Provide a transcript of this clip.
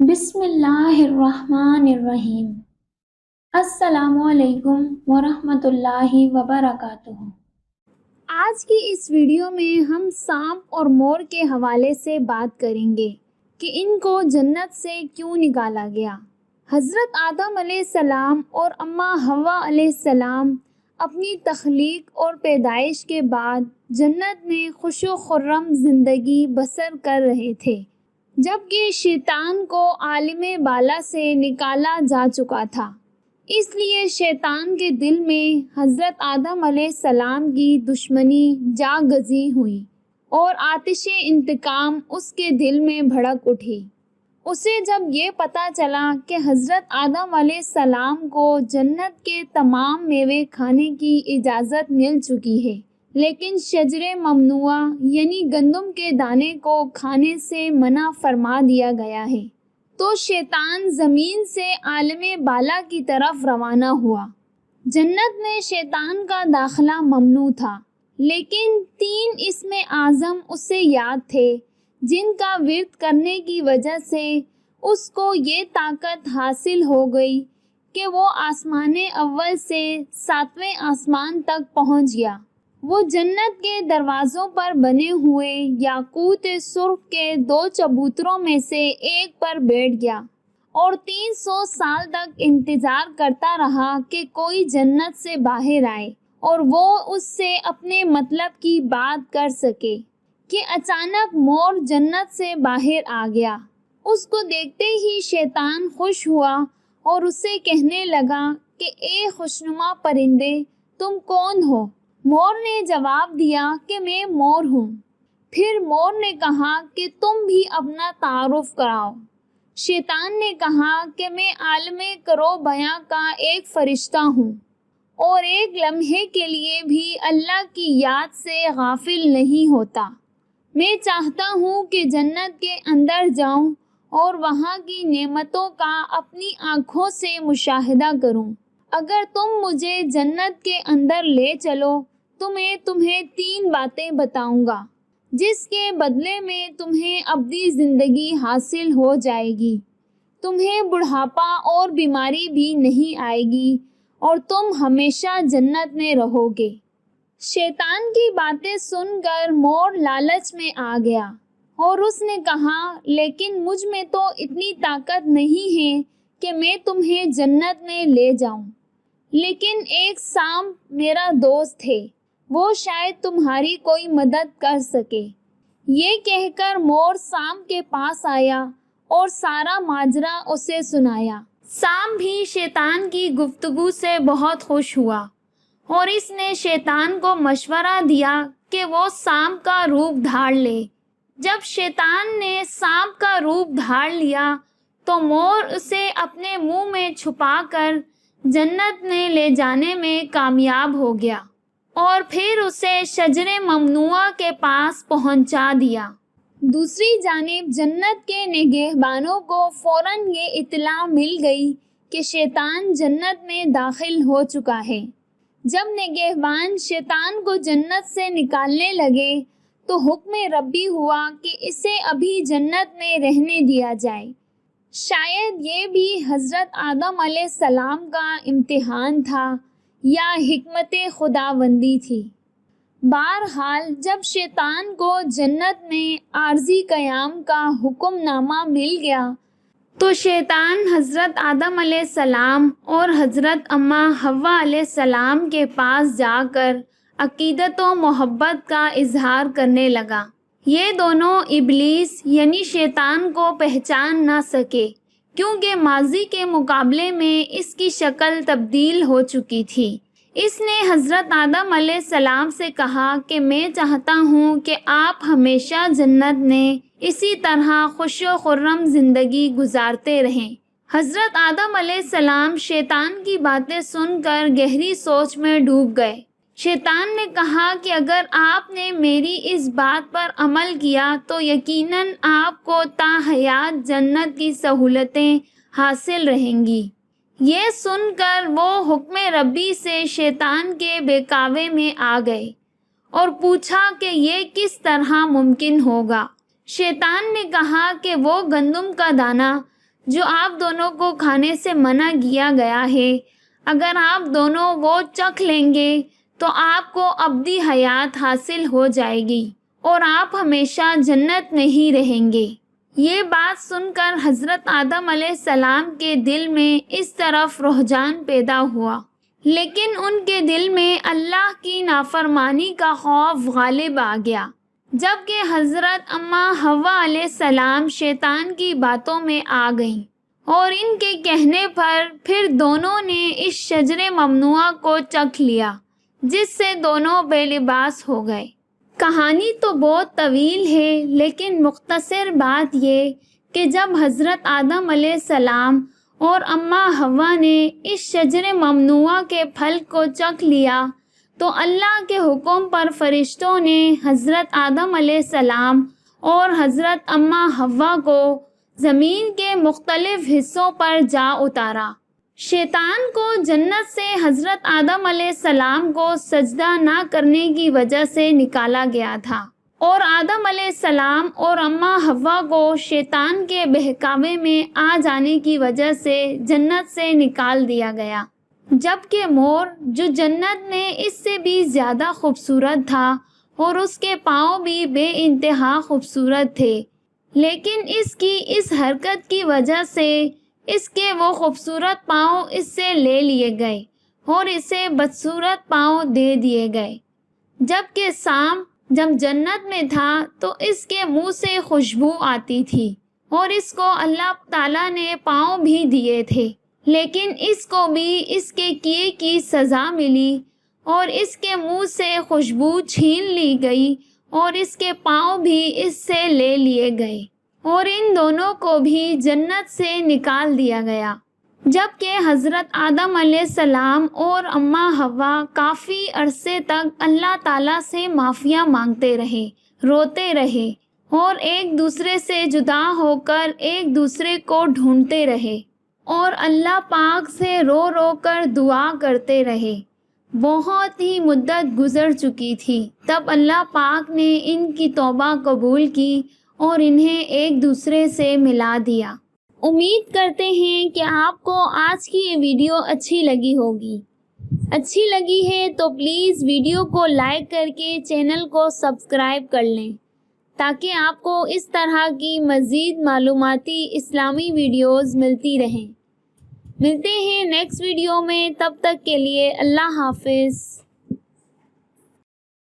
بسم اللہ الرحمن الرحیم۔ السلام علیکم ورحمۃ اللہ وبرکاتہ۔ آج کی اس ویڈیو میں ہم سانپ اور مور کے حوالے سے بات کریں گے کہ ان کو جنت سے کیوں نکالا گیا۔ حضرت آدم علیہ السلام اور اماں حوا علیہ السلام اپنی تخلیق اور پیدائش کے بعد جنت میں خوش و خرم زندگی بسر کر رہے تھے، جبکہ شیطان کو عالم بالا سے نکالا جا چکا تھا۔ اس لیے شیطان کے دل میں حضرت آدم علیہ السلام کی دشمنی جاگزی ہوئی اور آتش انتقام اس کے دل میں بھڑک اٹھی۔ اسے جب یہ پتہ چلا کہ حضرت آدم علیہ السلام کو جنت کے تمام میوے کھانے کی اجازت مل چکی ہے، لیکن شجر ممنوعہ یعنی گندم کے دانے کو کھانے سے منع فرما دیا گیا ہے، تو شیطان زمین سے عالم بالا کی طرف روانہ ہوا۔ جنت میں شیطان کا داخلہ ممنوع تھا، لیکن 3 اسم اعظم اسے یاد تھے جن کا ورد کرنے کی وجہ سے اس کو یہ طاقت حاصل ہو گئی کہ وہ آسمان اول سے 7ویں آسمان تک پہنچ گیا۔ وہ جنت کے دروازوں پر بنے ہوئے یاقوت سرخ کے 2 چبوتروں میں سے ایک پر بیٹھ گیا اور 300 سال تک انتظار کرتا رہا کہ کوئی جنت سے باہر آئے اور وہ اس سے اپنے مطلب کی بات کر سکے کہ اچانک مور جنت سے باہر آ گیا۔ اس کو دیکھتے ہی شیطان خوش ہوا اور اسے کہنے لگا کہ اے خوشنما پرندے، تم کون ہو؟ مور نے جواب دیا کہ میں مور ہوں۔ پھر مور نے کہا کہ تم بھی اپنا تعارف کراؤ۔ شیطان نے کہا کہ میں عالم کرو بیاں کا ایک فرشتہ ہوں اور ایک لمحے کے لیے بھی اللہ کی یاد سے غافل نہیں ہوتا۔ میں چاہتا ہوں کہ جنت کے اندر جاؤں اور وہاں کی نعمتوں کا اپنی آنکھوں سے مشاہدہ کروں۔ اگر تم مجھے جنت کے اندر لے چلو تو میں تمہیں 3 باتیں بتاؤں گا جس کے بدلے میں تمہیں ابدی زندگی حاصل ہو جائے گی، تمہیں بڑھاپا اور بیماری بھی نہیں آئے گی اور تم ہمیشہ جنت میں رہو گے۔ شیطان کی باتیں سن کر مور لالچ میں آ گیا اور اس نے کہا، لیکن مجھ میں تو اتنی طاقت نہیں ہے کہ میں تمہیں جنت میں لے جاؤں، لیکن ایک سانپ میرا دوست ہے، وہ شاید تمہاری کوئی مدد کر سکے۔ یہ کہہ کر مور سانپ کے پاس آیا اور سارا ماجرا اسے سنایا۔ سانپ بھی شیطان کی گفتگو سے بہت خوش ہوا اور اس نے شیطان کو مشورہ دیا کہ وہ سانپ کا روپ دھار لے۔ جب شیطان نے سانپ کا روپ دھار لیا تو مور اسے اپنے منہ میں چھپا کر جنت میں لے جانے میں کامیاب ہو گیا اور پھر اسے شجر ممنوعہ کے پاس پہنچا دیا۔ دوسری جانب جنت کے نگہبانوں کو فوراً یہ اطلاع مل گئی کہ شیطان جنت میں داخل ہو چکا ہے۔ جب نگہبان شیطان کو جنت سے نکالنے لگے تو حکم ربی ہوا کہ اسے ابھی جنت میں رہنے دیا جائے۔ شاید یہ بھی حضرت آدم علیہ السلام کا امتحان تھا یا حکمت خداوندی تھی۔ بہرحال جب شیطان کو جنت میں عارضی قیام کا حکم نامہ مل گیا تو شیطان حضرت آدم علیہ السلام اور حضرت اماں حوا علیہ السلام کے پاس جا کر عقیدت و محبت کا اظہار کرنے لگا۔ یہ دونوں ابلیس یعنی شیطان کو پہچان نہ سکے کیونکہ ماضی کے مقابلے میں اس کی شکل تبدیل ہو چکی تھی۔ اس نے حضرت آدم علیہ السلام سے کہا کہ میں چاہتا ہوں کہ آپ ہمیشہ جنت میں اسی طرح خوش و خرم زندگی گزارتے رہیں۔ حضرت آدم علیہ السلام شیطان کی باتیں سن کر گہری سوچ میں ڈوب گئے۔ شیطان نے کہا کہ اگر آپ نے میری اس بات پر عمل کیا تو یقیناً آپ کو تا حیات جنت کی سہولتیں حاصل رہیں گی۔ یہ سن کر وہ حکم ربی سے شیطان کے بہکاوے میں آ گئے اور پوچھا کہ یہ کس طرح ممکن ہوگا۔ شیطان نے کہا کہ وہ گندم کا دانہ جو آپ دونوں کو کھانے سے منع کیا گیا ہے، اگر آپ دونوں وہ چکھ لیں گے تو آپ کو ابدی حیات حاصل ہو جائے گی اور آپ ہمیشہ جنت میں ہی رہیں گے۔ یہ بات سن کر حضرت آدم علیہ السلام کے دل میں اس طرف رجحان پیدا ہوا، لیکن ان کے دل میں اللہ کی نافرمانی کا خوف غالب آ گیا۔ جبکہ حضرت اماں حوا علیہ السلام شیطان کی باتوں میں آ گئیں اور ان کے کہنے پر پھر دونوں نے اس شجر ممنوعہ کو چکھ لیا، جس سے دونوں بے لباس ہو گئے۔ کہانی تو بہت طویل ہے، لیکن مختصر بات یہ کہ جب حضرت آدم علیہ السلام اور اماں حوا نے اس شجر ممنوعہ کے پھل کو چکھ لیا تو اللہ کے حکم پر فرشتوں نے حضرت آدم علیہ السلام اور حضرت اماں حوا کو زمین کے مختلف حصوں پر جا اتارا۔ شیطان کو جنت سے حضرت آدم علیہ السلام کو سجدہ نہ کرنے کی وجہ سے نکالا گیا تھا، اور آدم علیہ السلام اور اماں حوا کو شیطان کے بہکاوے میں آ جانے کی وجہ سے جنت سے نکال دیا گیا۔ جبکہ مور، جو جنت میں اس سے بھی زیادہ خوبصورت تھا اور اس کے پاؤں بھی بے انتہا خوبصورت تھے، لیکن اس کی اس حرکت کی وجہ سے اس کے وہ خوبصورت پاؤں اس سے لے لیے گئے اور اسے بدصورت پاؤں دے دیے گئے۔ جبکہ سام جب جنت میں تھا تو اس کے منہ سے خوشبو آتی تھی اور اس کو اللہ تعالیٰ نے پاؤں بھی دیے تھے، لیکن اس کو بھی اس کے کیے کی سزا ملی اور اس کے منہ سے خوشبو چھین لی گئی اور اس کے پاؤں بھی اس سے لے لیے گئے اور ان دونوں کو بھی جنت سے نکال دیا گیا۔ جبکہ حضرت آدم علیہ السلام اور اماں حوا کافی عرصے تک اللہ تعالیٰ سے معافیاں مانگتے رہے، روتے رہے اور ایک دوسرے سے جدا ہو کر ایک دوسرے کو ڈھونڈتے رہے اور اللہ پاک سے رو رو کر دعا کرتے رہے۔ بہت ہی مدت گزر چکی تھی، تب اللہ پاک نے ان کی توبہ قبول کی اور انہیں ایک دوسرے سے ملا دیا۔ امید کرتے ہیں کہ آپ کو آج کی یہ ویڈیو اچھی لگی ہوگی۔ اچھی لگی ہے تو پلیز ویڈیو کو لائک کر کے چینل کو سبسکرائب کر لیں تاکہ آپ کو اس طرح کی مزید معلوماتی اسلامی ویڈیوز ملتی رہیں۔ ملتے ہیں نیکسٹ ویڈیو میں، تب تک کے لیے اللہ حافظ۔